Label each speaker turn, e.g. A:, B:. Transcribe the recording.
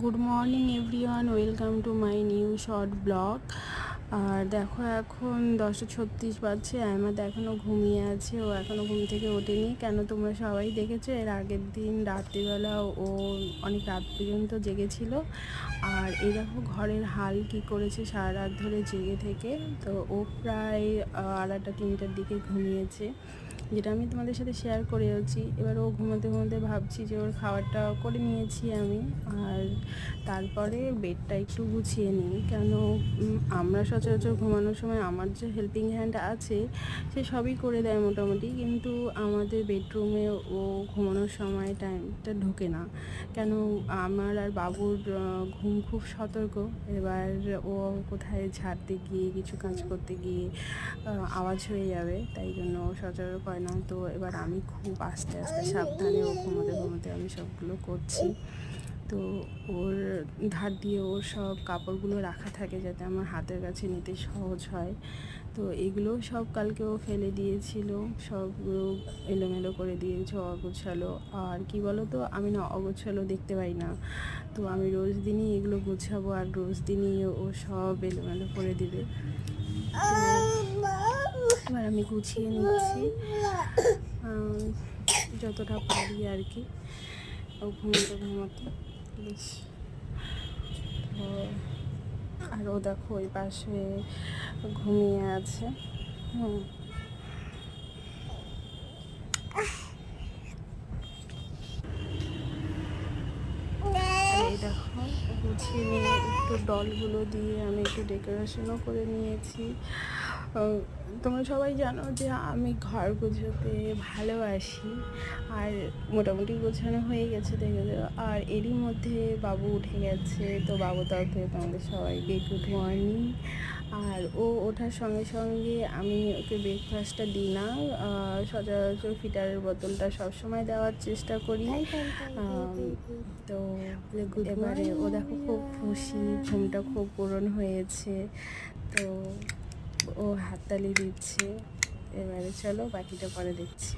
A: Good morning everyone, welcome to my new short blog. আর দেখো এখন 10:36 বাজছে। আহমেদ এখনও ঘুমিয়ে আছে, ও এখনও ঘুম থেকে ওঠেনি। কেন তোমরা সবাই দেখেছো, এর আগের দিন রাত্রিবেলা ও অনেক রাত পর্যন্ত জেগেছিল। আর এই দেখো ঘরের হাল কি করেছে সারা রাত ধরে জেগে থেকে। তো ও প্রায় 2:30-3টার দিকে ঘুমিয়েছে, যেটা আমি তোমাদের সাথে শেয়ার করেওছি। এবার ও ঘুমোতে ঘুমোতে ভাবছি যে ওর খাবারটা করে নিয়েছি আমি, আর তারপরে বেডটা একটু গুছিয়ে নিই। কেন আমরা সচরাচর ঘুমানোর সময় আমার যে হেল্পিং হ্যান্ড আছে সে সবই করে দেয় মোটামুটি, কিন্তু আমাদের বেডরুমে ও ঘুমানোর সময় টাইমটা ঢোকে না। কেন আমার আর বাবুর ঘুম খুব সতর্ক। এবার ও কোথায় ঝাড়তে গিয়ে কিছু কাজ করতে গিয়ে আওয়াজ হয়ে যাবে, তাই জন্য ও সচরাচর করে না। তো এবার আমি খুব আস্তে আস্তে সাবধানে ও ঘুমোতে ঘুমোতে আমি সবগুলো করছি। তো ওর ধার দিয়ে ওর সব কাপড়গুলো রাখা থাকে যাতে আমার হাতের কাছে নিতে সহজ হয়। তো এগুলো সব কালকে ও ফেলে দিয়েছিল, সবগুলো এলোমেলো করে দিয়েছে, অগোছালো। আর কি বলো তো, আমি না অগোছালো দেখতে পাই না, তো আমি রোজ দিনই এগুলো গোছাবো আর রোজ দিনই ও সব এলোমেলো করে দিবে। এবার আমি গুছিয়ে নিচ্ছি যতটা পারি আর কি, ও ঘুমোতে ঘুমোতে বেশ। তো আর ও দেখো ওই পাশে ঘুমিয়ে আছে। এই দেখো গুছিয়ে নিয়ে একটু ডলগুলো দিয়ে আমি একটু ডেকোরেশনও করে নিয়েছি। তোমরা সবাই জানো যে আমি ঘর গোছাতে ভালোবাসি, আর মোটামুটি গোছানো হয়ে গেছে দেখে। আর এরই মধ্যে বাবু উঠে গেছে, তো বাবু তরফে তোমাদের সবাইকে গুড মর্নিং। আর ও ওঠার সঙ্গে সঙ্গে আমি ওকে ব্রেকফাস্টটা দিই না, সচরাচর ফিটারের বোতলটা সবসময় দেওয়ার চেষ্টা করি। তো এবারে ও দেখো খুব খুশি, ঘুমটা খুব পূরণ হয়েছে, তো ও হাততালি দিচ্ছে। এবারে চলো বাকিটা পরে দেখছি।